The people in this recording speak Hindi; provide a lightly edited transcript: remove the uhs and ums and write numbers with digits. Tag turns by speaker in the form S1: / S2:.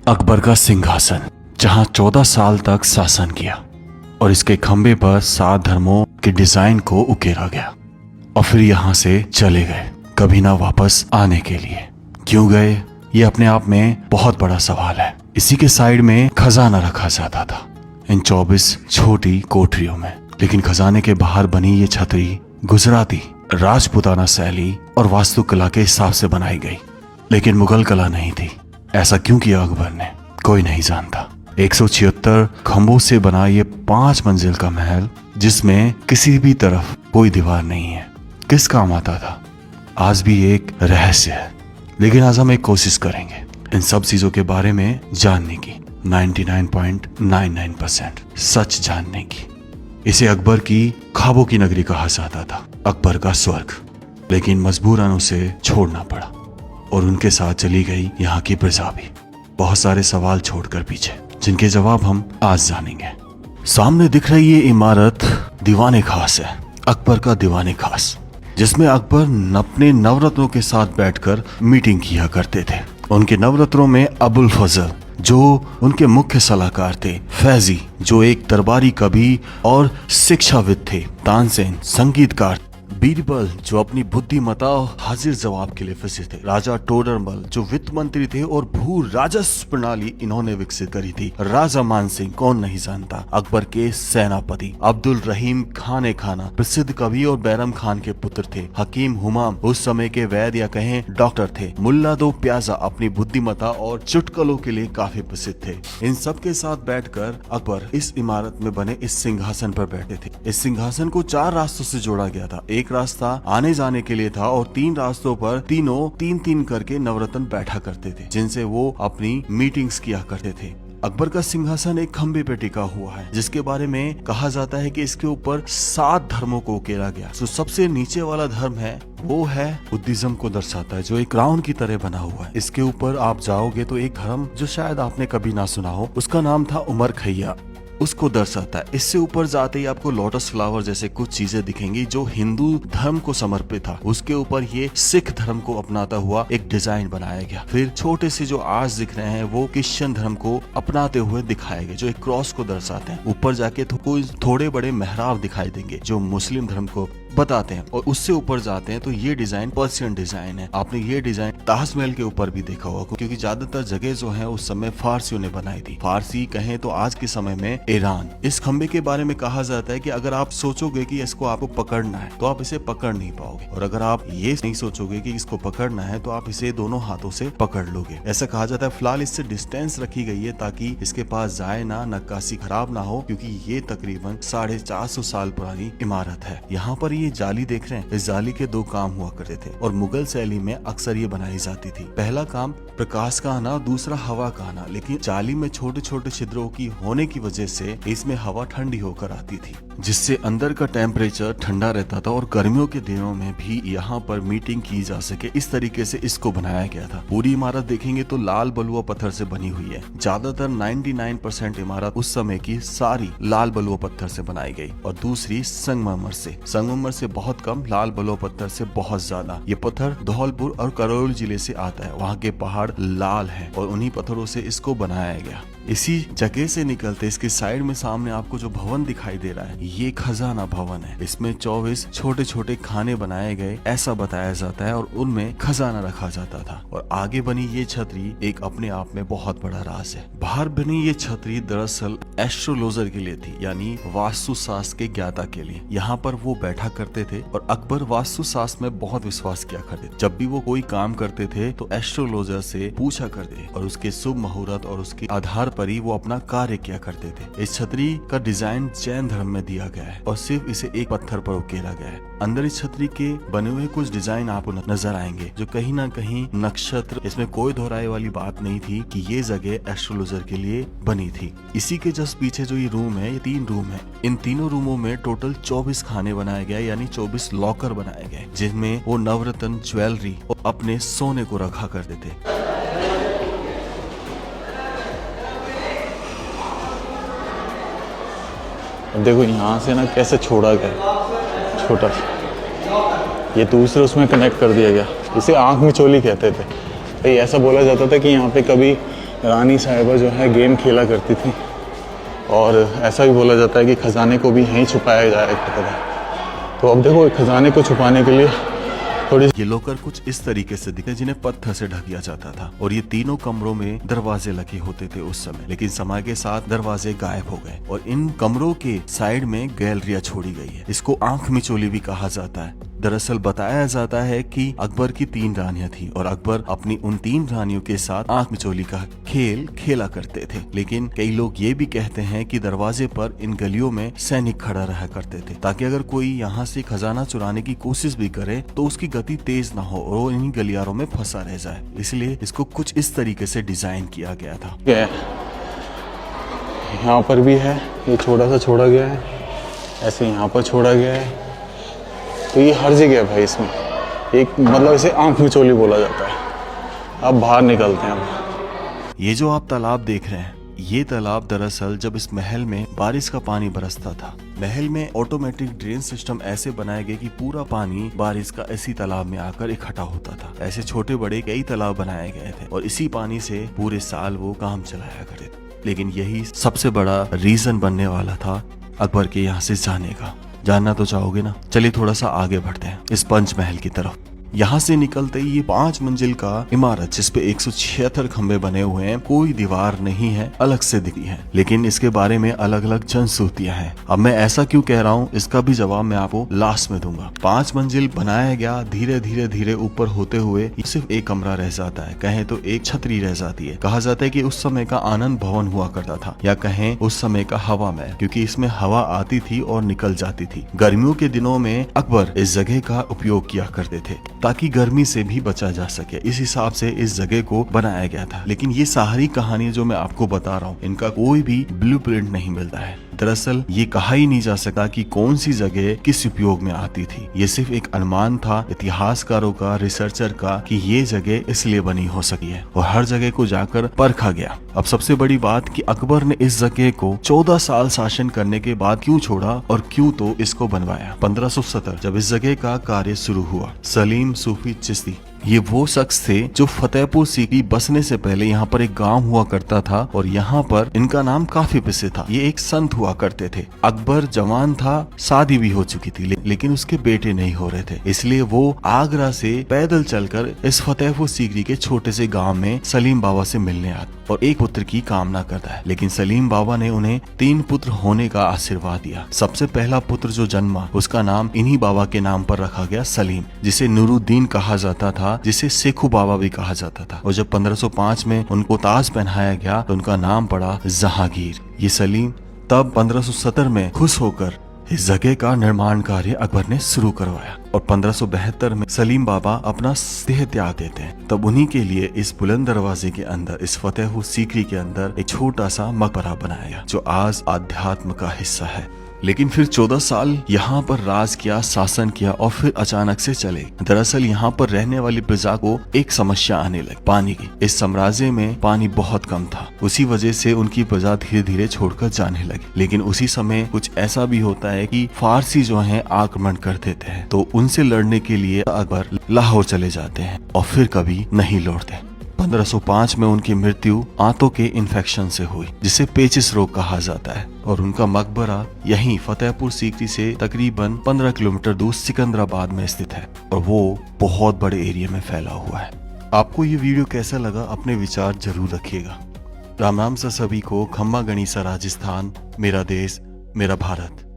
S1: अकबर का सिंहासन, जहां 14 साल तक शासन किया और इसके खंबे पर 7 धर्मों के डिजाइन को उकेरा गया और फिर यहां से चले गए, कभी ना वापस आने के लिए। क्यों गए, ये अपने आप में बहुत बड़ा सवाल है। इसी के साइड में खजाना रखा जाता था इन 24 छोटी कोठरियों में, लेकिन खजाने के बाहर बनी ये छतरी गुजराती, राजपूताना शैली और वास्तुकला के हिसाब से बनाई गई, लेकिन मुगल कला नहीं थी। ऐसा क्यों किया अकबर ने, कोई नहीं जानता। 176 खंभों से बना ये 5 मंजिल का महल, जिसमें किसी भी तरफ कोई दीवार नहीं है, किस काम आता था, आज भी एक रहस्य है। लेकिन आज हम एक कोशिश करेंगे इन सब चीजों के बारे में जानने की, 99.99% सच जानने की। इसे अकबर की ख्वाबों की नगरी कहा जाता था, अकबर का स्वर्ग। लेकिन मजबूरन उसे छोड़ना पड़ा और उनके साथ चली गई यहाँ की प्रजा भी, बहुत सारे सवाल छोड़कर पीछे, जिनके जवाब हम आज जानेंगे। सामने दिख रही ये इमारत दीवाने खास है, अकबर का दीवाने खास, जिसमें अकबर अपने नवरत्नों के साथ बैठकर मीटिंग किया करते थे। उनके नवरत्नों में अबुल फजल, जो उनके मुख्य सलाहकार थे, फैजी, जो एक दरबारी कवि और शिक्षाविद थे, तानसेन, संगीतकार, बीरबल, जो अपनी बुद्धिमता और हाजिर जवाब के लिए प्रसिद्ध थे, राजा टोडरमल, जो वित्त मंत्री थे और भू राजस्व प्रणाली इन्होंने विकसित करी थी, राजा मानसिंह, कौन नहीं जानता, अकबर के सेनापति, अब्दुल रहीम खान ए खाना, प्रसिद्ध कवि और बैरम खान के पुत्र थे, हकीम हुमाम, उस समय के वैद्य या कहें डॉक्टर थे, मुल्ला दो प्याजा, अपनी बुद्धिमता और चुटकुलों के लिए काफी प्रसिद्ध थे। इन सब के साथ बैठकर अकबर इस इमारत में बने इस सिंहासन पर बैठे थे। इस सिंहासन को 4 रास्तों से जोड़ा गया था। एक रास्ता आने जाने के लिए था और 3 रास्तों पर तीनों 3-3 करके नवरत्न बैठा करते थे, जिनसे वो अपनी मीटिंग्स किया करते थे। अकबर का सिंहासन एक खंबे पे टिका हुआ है, जिसके बारे में कहा जाता है कि इसके ऊपर 7 धर्मों को उकेरा गया। जो सबसे नीचे वाला धर्म है वो है बुद्धिज्म को दर्शाता है, जो एक राउंड की तरह बना हुआ है। इसके ऊपर आप जाओगे तो एक धर्म जो शायद आपने कभी ना सुना हो, उसका नाम था उमर खैया, उसको दर्शाता है। इससे ऊपर जाते ही आपको लोटस फ्लावर जैसे कुछ चीजें दिखेंगी जो हिंदू धर्म को समर्पित था। उसके ऊपर ये सिख धर्म को अपनाता हुआ एक डिजाइन बनाया गया। फिर छोटे से जो आज दिख रहे हैं वो क्रिश्चियन धर्म को अपनाते हुए दिखाए गए, जो एक क्रॉस को दर्शाते हैं। ऊपर जाके तो कोई थोड़े बड़े मेहराब दिखाई देंगे जो मुस्लिम धर्म को बताते हैं। और उससे ऊपर जाते हैं तो ये डिजाइन पर्शियन डिजाइन है। आपने ये डिजाइन ताजमहल के ऊपर भी देखा होगा, क्योंकि ज्यादातर जगह जो है उस समय फारसियों ने बनाई थी। फारसी कहें तो आज के समय में ईरान। इस खंबे के बारे में कहा जाता है कि अगर आप सोचोगे कि इसको आपको पकड़ना है तो आप इसे पकड़ नहीं पाओगे, और अगर आप ये नहीं सोचोगे कि इसको पकड़ना है तो आप इसे दोनों हाथों से पकड़ लोगे। ऐसा कहा जाता है। फिलहाल इससे डिस्टेंस रखी गई है ताकि इसके पास जाए ना, नक्काशी खराब ना हो, क्योंकि ये तकरीबन 450 साल पुरानी इमारत है। यहाँ पर ये जाली देख रहे हैं, इस जाली के 2 काम हुआ करते थे और मुगल शैली में अक्सर ये बनाई जाती थी। पहला काम प्रकाश का आना, दूसरा हवा का आना। लेकिन जाली में छोटे छोटे छिद्रों की होने की वजह से इसमें हवा ठंडी होकर आती थी, जिससे अंदर का टेम्परेचर ठंडा रहता था और गर्मियों के दिनों में भी यहाँ पर मीटिंग की जा सके, इस तरीके से इसको बनाया गया था। पूरी इमारत देखेंगे तो लाल बलुआ पत्थर से बनी हुई है। ज्यादातर 99% इमारत उस समय की सारी लाल बलुआ पत्थर से बनाई गई और दूसरी संगमरमर से। संगमरमर से बहुत कम, लाल बलुआ पत्थर से बहुत ज्यादा। ये पत्थर धौलपुर और करौली जिले से आता है। वहाँ के पहाड़ लाल हैं और उन्हीं पत्थरों से इसको बनाया गया। इसी जगह से निकलते इसके साइड में सामने आपको जो भवन दिखाई दे रहा है, ये खजाना भवन है। इसमें 24 छोटे छोटे खाने बनाए गए, ऐसा बताया जाता है, और उनमें खजाना रखा जाता था। और आगे बनी ये छतरी एक अपने आप में बहुत बड़ा राज है। बाहर बनी ये छतरी दरअसल एस्ट्रोलॉजर के लिए थी, यानी वास्तु शास्त्र के ज्ञाता के लिए। यहाँ पर वो बैठा करते थे और अकबर वास्तु शास्त्र में बहुत विश्वास किया करते। जब भी वो कोई काम करते थे तो एस्ट्रोलॉजर से पूछा करते और उसके शुभ मुहूर्त और उसके आधार पर ही वो अपना कार्य किया करते थे। इस छतरी का डिजाइन जैन धर्म में दिया गया है और सिर्फ इसे एक पत्थर पर उकेरा गया है। अंदर इस छतरी के बने हुए कुछ डिजाइन आपको नजर आएंगे जो कहीं ना कहीं नक्षत्र, इसमें कोई दोहराए वाली बात नहीं थी कि ये जगह एस्ट्रोलॉजर के लिए बनी थी। इसी के जस्ट पीछे जो ये रूम है, ये 3 रूम है। इन तीनों रूमों में टोटल 24 खाने बनाए गए, यानी 24 लॉकर बनाए गए, जिनमें वो नवरत्न, ज्वेलरी और अपने सोने को रखा करते थे।
S2: देखो यहाँ से ना कैसे छोड़ा गया, छोटा ये दूसरे उसमें कनेक्ट कर दिया गया। इसे आंख में चोली कहते थे। तो ऐसा बोला जाता था कि यहाँ पे कभी रानी साहिबा जो है गेम खेला करती थी, और ऐसा भी बोला जाता है कि खजाने को भी यहीं छुपाया जाया करता था। तो अब देखो खजाने को छुपाने के लिए थोड़ी
S1: ये लोकर कुछ इस तरीके से दिखते जिन्हें पत्थर से ढक दिया जाता था, और ये तीनों कमरों में दरवाजे लगे होते थे उस समय। लेकिन समय के साथ दरवाजे गायब हो गए और इन कमरों के साइड में गैलरिया छोड़ी गई है। इसको आंख मिचोली भी कहा जाता है। दरअसल बताया जाता है कि अकबर की 3 रानियां थी और अकबर अपनी उन 3 रानियों के साथ आंख मिचोली का खेल खेला करते थे। लेकिन कई लोग ये भी कहते हैं कि दरवाजे पर इन गलियों में सैनिक खड़ा रहा करते थे, ताकि अगर कोई यहाँ से खजाना चुराने की कोशिश भी करे तो उसकी गति तेज ना हो और वो इन्हीं गलियारों में फंसा रह जाए। इसलिए इसको कुछ इस तरीके से डिजाइन किया गया था।
S2: यहाँ पर भी है, ये छोटा सा छोड़ा गया है, ऐसे यहाँ पर छोड़ा गया है। तो ये हर जगह है भाई। इसमें एक मतलब इसे आंख मिचोली बोला जाता है। अब बाहर निकलते हैं। अब
S1: ये जो आप तालाब देख रहे हैं, ये तालाब दरअसल जब इस महल में बारिश का पानी बरसता था, महल में ऑटोमेटिक ड्रेन सिस्टम ऐसे बनाए गए कि पूरा पानी बारिश का इसी तालाब में आकर इकट्ठा होता था। ऐसे छोटे बड़े कई तालाब बनाए गए थे और इसी पानी से पूरे साल वो काम चलाया करते थे। लेकिन यही सबसे बड़ा रीजन बनने वाला था अकबर के यहाँ से जाने का। जानना तो चाहोगे ना? चलिए थोड़ा सा आगे बढ़ते हैं इस पंचमहल की तरफ। यहाँ से निकलते ही ये 5 मंजिल का इमारत जिसपे 176 खंबे बने हुए हैं, कोई दीवार नहीं है, अलग से दिखती है। लेकिन इसके बारे में अलग अलग जनश्रुतियां हैं। अब मैं ऐसा क्यों कह रहा हूँ, इसका भी जवाब मैं आपको लास्ट में दूंगा। 5 मंजिल बनाया गया, धीरे धीरे धीरे ऊपर होते हुए सिर्फ एक कमरा रह जाता है, कहें तो एक छतरी रह जाती है। कहा जाता है कि उस समय का आनंद भवन हुआ करता था, या कहें उस समय का हवा महल, क्योंकि इसमें हवा आती थी और निकल जाती थी। गर्मियों के दिनों में अकबर इस जगह का उपयोग किया करते थे ताकि गर्मी से भी बचा जा सके। इस हिसाब से इस जगह को बनाया गया था। लेकिन ये सारी कहानी जो मैं आपको बता रहा हूँ, इनका कोई भी ब्लूप्रिंट नहीं मिलता है। दरअसल ये कहा ही नहीं जा सकता कि कौन सी जगह किस उपयोग में आती थी। ये सिर्फ एक अनुमान था इतिहासकारों का, रिसर्चर का, कि ये जगह इसलिए बनी हो सकी है, और हर जगह को जाकर परखा गया। अब सबसे बड़ी बात कि अकबर ने इस जगह को 14 साल शासन करने के बाद क्यों छोड़ा और क्यों तो इसको बनवाया। 1570 जब इस जगह का कार्य शुरू हुआ, सलीम सूफी चिश्ती ये वो शख्स थे जो फतेहपुर सीकरी बसने से पहले यहाँ पर एक गांव हुआ करता था, और यहाँ पर इनका नाम काफी प्रसिद्ध था। ये एक संत हुआ करते थे। अकबर जवान था, शादी भी हो चुकी थी, लेकिन उसके बेटे नहीं हो रहे थे, इसलिए वो आगरा से पैदल चलकर इस फतेहपुर सीकरी के छोटे से गांव में सलीम बाबा से मिलने आता और एक पुत्र की कामना करता है। लेकिन सलीम बाबा ने उन्हें 3 पुत्र होने का आशीर्वाद दिया। सबसे पहला पुत्र जो जन्मा, उसका नाम इन्हीं बाबा के नाम पर रखा गया, सलीम, जिसे नूरुद्दीन कहा जाता था, जिसे शेखू बाबा भी कहा जाता था। और जब 1505 में उनको ताज पहनाया गया तो उनका नाम पड़ा जहांगीर। ये सलीम तब 1570 में खुश होकर इस जगह का निर्माण कार्य अकबर ने शुरू करवाया, और 1572 में सलीम बाबा अपना देह त्याग देते हैं। तब उन्हीं के लिए इस बुलंद दरवाजे के अंदर, इस फतेहपुर सीकरी के अंदर एक छोटा सा मकबरा बनाया गया, जो आज आध्यात्म का हिस्सा है। लेकिन फिर 14 साल यहाँ पर राज किया, शासन किया, और फिर अचानक से चले। दरअसल यहाँ पर रहने वाली प्रजा को एक समस्या आने लगी, पानी की। इस साम्राज्य में पानी बहुत कम था, उसी वजह से उनकी प्रजा धीरे धीरे छोड़कर जाने लगी। लेकिन उसी समय कुछ ऐसा भी होता है कि फारसी जो है आक्रमण कर देते हैं, तो उनसे लड़ने के लिए अकबर लाहौर चले जाते हैं और फिर कभी नहीं लौटते। 1505 में उनकी मृत्यु आंतों के इन्फेक्शन से हुई, जिसे पेचिस रोग कहा जाता है, और उनका मकबरा यहीं फतेहपुर सीकरी से तकरीबन 15 किलोमीटर दूर सिकंदराबाद में स्थित है, और वो बहुत बड़े एरिया में फैला हुआ है। आपको ये वीडियो कैसा लगा, अपने विचार जरूर रखिएगा। राम राम से सभी को। खम्मा गणिसा राजस्थान, मेरा देश मेरा भारत।